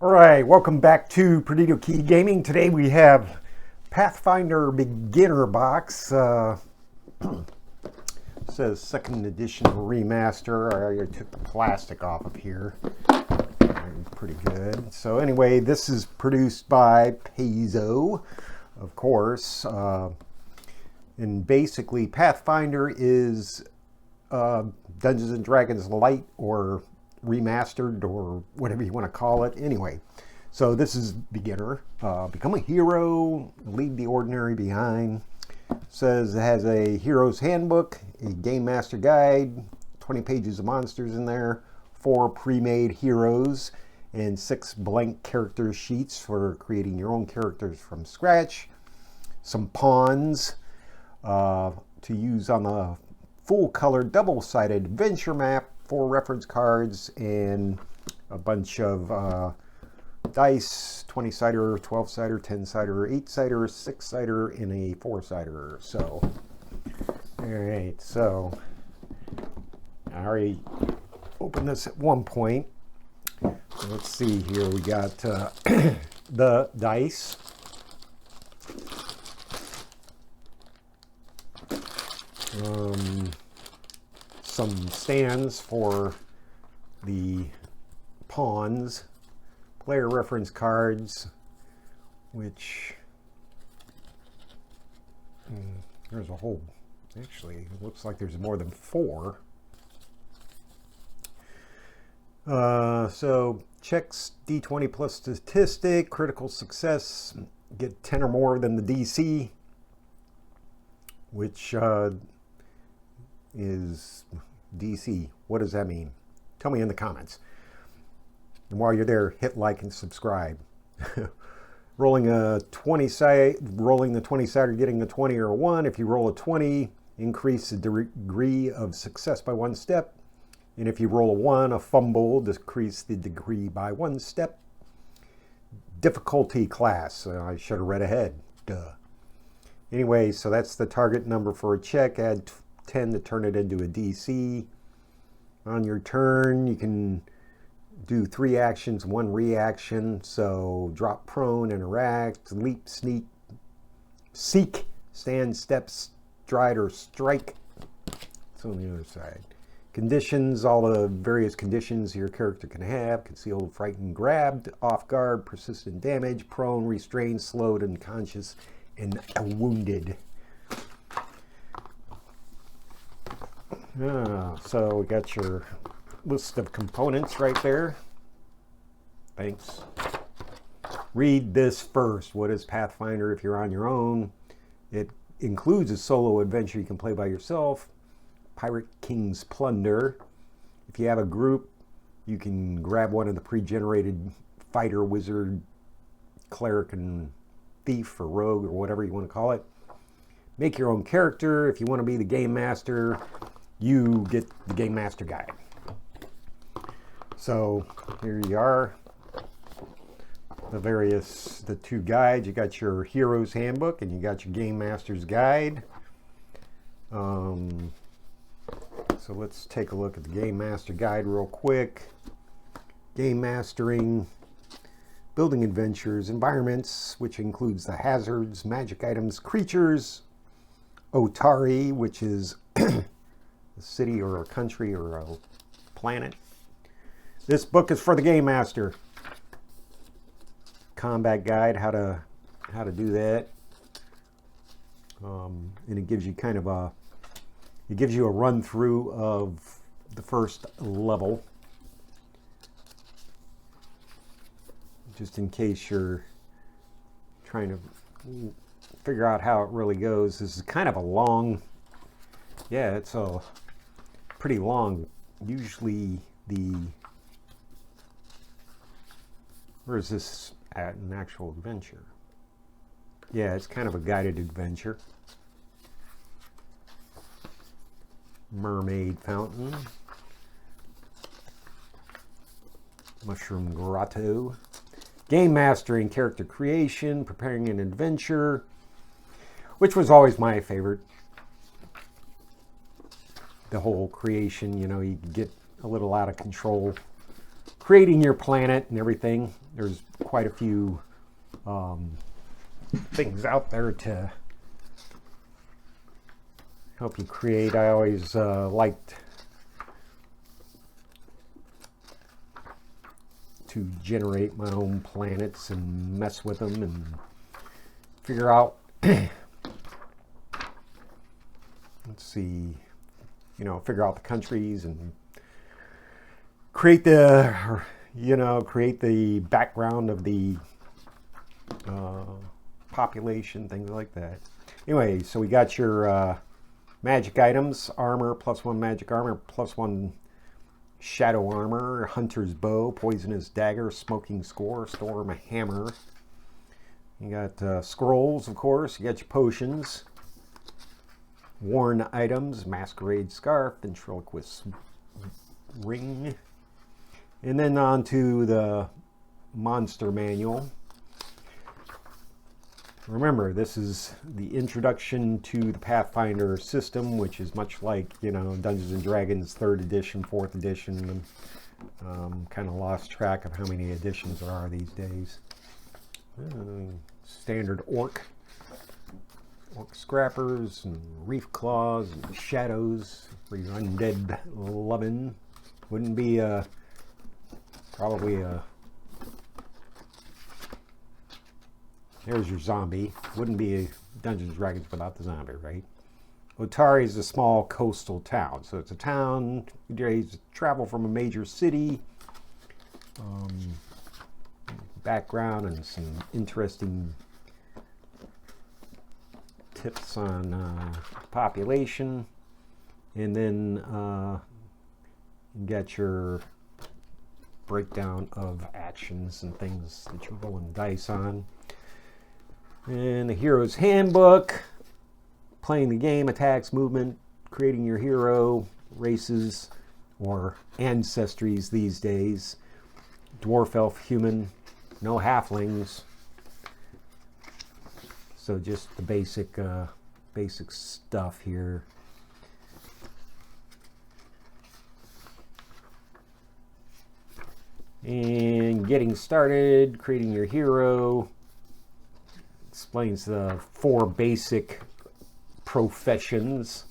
All right, welcome back to Perdido Key Gaming. Today we have Pathfinder Beginner Box. Says second edition remaster. I already took the plastic off of here. Pretty good. So anyway, this is produced by Paizo, of course. And basically, Pathfinder is Dungeons and Dragons Light or remastered or whatever you want to call it. Anyway, so this is beginner. Become a hero, leave the ordinary behind. Says it has a hero's handbook, a game master guide, 20 pages of monsters in there, 4 pre-made heroes, and 6 blank character sheets for creating your own characters from scratch. Some pawns to use on the full-color double-sided adventure map, 4 reference cards, and a bunch of dice, 20-sider, 12-sider, 10-sider, 8-sider, 6-sider, and a 4-sider. So, all right, so I already opened this at one point. Let's see here. We got the dice. Some stands for the pawns, player reference cards, which there's a whole, actually it looks like there's more than 4. So checks D20 plus statistic, critical success, get 10 or more than the DC, which is DC. What does that mean? Tell me in the comments. And while you're there, hit like and subscribe. Rolling the 20-sider, getting a 20 or a 1. If you roll a 20, increase the degree of success by 1 step. And if you roll a 1, a fumble, decrease the degree by 1 step. Difficulty class. I should have read ahead. Duh. Anyway, so that's the target number for a check. Add 10 to turn it into a DC. On your turn, you can do 3 actions, 1 reaction. So drop prone, interact, leap, sneak, seek, stand, step, stride, or strike. It's on the other side. Conditions, all the various conditions your character can have. Concealed, frightened, grabbed, off guard, persistent damage, prone, restrained, slowed, unconscious, and wounded. So we got your list of components right there. Thanks. Read this first. What is Pathfinder if you're on your own? It includes a solo adventure you can play by yourself. Pirate King's Plunder. If you have a group, you can grab one of the pre-generated fighter, wizard, cleric, and thief or rogue or whatever you want to call it. Make your own character. If you want to be the game master, you get the game master guide. So here you are. The 2 guides. You got your hero's handbook and you got your game master's guide. So let's take a look at the game master guide real quick. Game mastering, building adventures, environments, which includes the hazards, magic items, creatures, Otari, which is a city or a country or a planet. This book is for the game master. Combat guide, how to do that. And it gives you kind of a run through of the first level, just in case you're trying to figure out how it really goes. This is kind of a long, it's a pretty long. Usually where is this at, an actual adventure? Yeah, it's kind of a guided adventure. Mermaid Fountain, Mushroom Grotto, game mastering, character creation, preparing an adventure, which was always my favorite. The whole creation, you get a little out of control creating your planet and everything. there's quite a few things out there to help you create. I always liked to generate my own planets and mess with them and figure out let's see, figure out the countries and create the background of the population, things like that. Anyway, so we got your magic items: armor, +1 magic armor, +1 shadow armor, hunter's bow, poisonous dagger, smoking score, storm hammer. You got scrolls, of course. You got your potions, worn items, masquerade scarf, ventriloquist ring. And then on to the monster manual. Remember, this is the introduction to the Pathfinder system, which is much like, Dungeons and Dragons 3rd edition, 4th edition. Kind of lost track of how many editions there are these days. Standard orc scrappers, and reef claws, and shadows for your undead lovin'. Wouldn't be probably there's your zombie. Wouldn't be Dungeons and Dragons without the zombie, right? Otari is a small coastal town. So it's a town, you travel from a major city. Background and some interesting tips on population. And then you got your breakdown of actions and things that you're rolling dice on. And the hero's handbook, playing the game, attacks, movement, creating your hero, races or ancestries these days, dwarf, elf, human, no halflings. So just the basic stuff here. And getting started, creating your hero. Explains the 4 basic professions: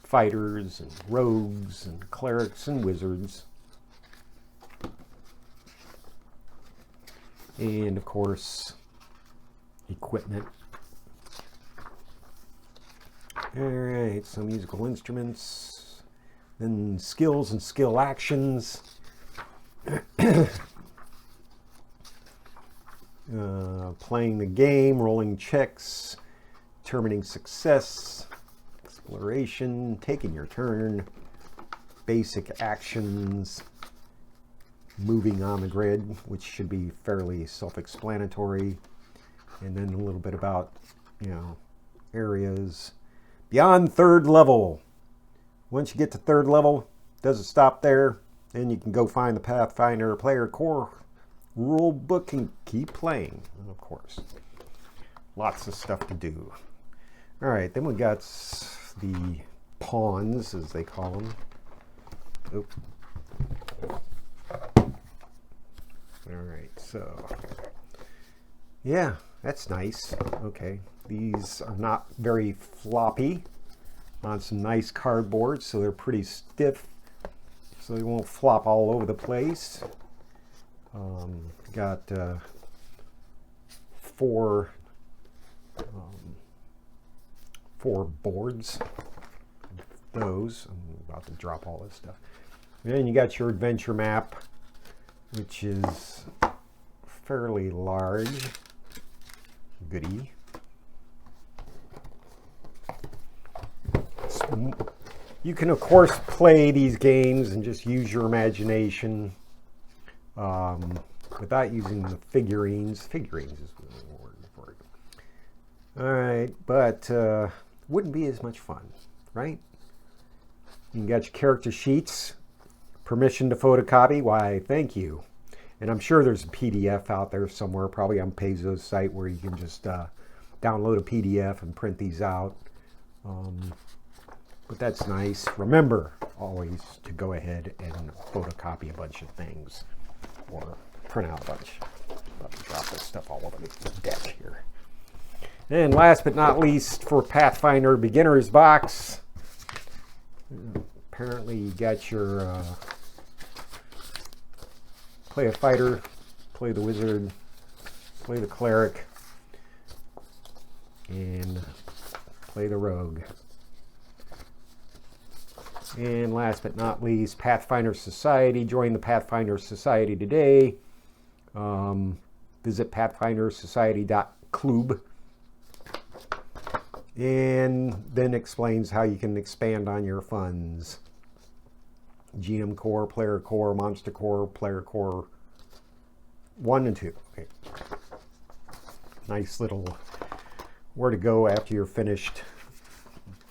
fighters and rogues and clerics and wizards. And of course, equipment. Alright, so musical instruments, then skills and skill actions. Playing the game, rolling checks, determining success, exploration, taking your turn, basic actions, moving on the grid, which should be fairly self-explanatory, and then a little bit about, areas. Beyond 3rd level. Once you get to 3rd level, doesn't stop there. Then you can go find the Pathfinder player core rule book and keep playing, of course. Lots of stuff to do. All right, then we got the pawns, as they call them. Oop. All right, so yeah, that's nice. Okay, these are not very floppy, on some nice cardboard, so they're pretty stiff, so they won't flop all over the place. Got 4 boards. Those, I'm about to drop all this stuff. And then you got your adventure map, which is fairly large. Goodie. You can, of course, play these games and just use your imagination without using the figurines. Figurines is the word for it. All right, but wouldn't be as much fun, right? You got your character sheets. Permission to photocopy? Why, thank you. And I'm sure there's a PDF out there somewhere, probably on Paizo's site, where you can just download a PDF and print these out. But that's nice. Remember always to go ahead and photocopy a bunch of things. or print out a bunch. About to drop this stuff all over the deck here. And last but not least, for Pathfinder Beginner's Box, apparently you got your play a fighter, play the wizard, play the cleric, and play the rogue. And last but not least, Pathfinder Society. Join the Pathfinder Society today. Visit pathfindersociety.club, and then explains how you can expand on your funds. GM Core, Player Core, Monster Core, Player Core 1 and 2. Okay. Nice little where to go after you're finished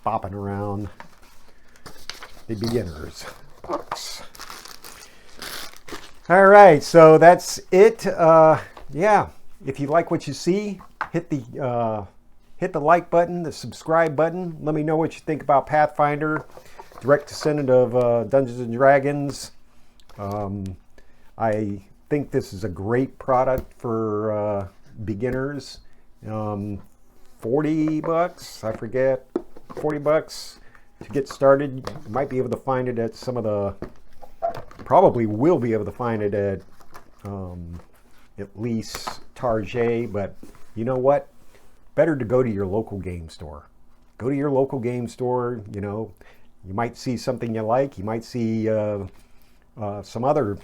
bopping around the beginner's box. All right, so that's it. Yeah, if you like what you see, hit the like button, the subscribe button. Let me know what you think about Pathfinder, direct descendant of Dungeons and Dragons. I think this is a great product for beginners. 40 bucks, I forget, 40 bucks to get started. You might be able to find it at some of the, probably will be able to find it at least Target, but you know what? Better to go to your local game store. Go to your local game store, you know, you might see something you like, you might see some other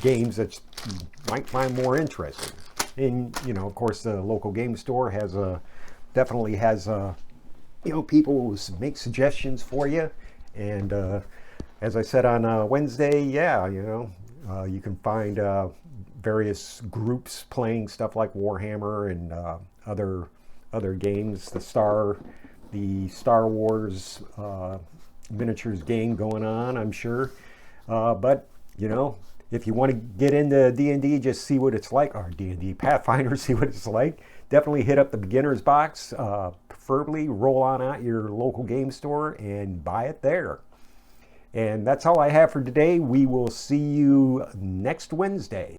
games that you might find more interesting. And, you know, of course, the local game store has definitely has you know, people who make suggestions for you. And as I said on Wednesday, yeah, you know, you can find various groups playing stuff like Warhammer and other games. The Star Wars miniatures game going on, I'm sure. But you know, if you want to get into D&D, just see what it's like, or D&D Pathfinder, see what it's like. Definitely hit up the beginner's box. Preferably roll on out your local game store and buy it there. And that's all I have for today. We will see you next Wednesday.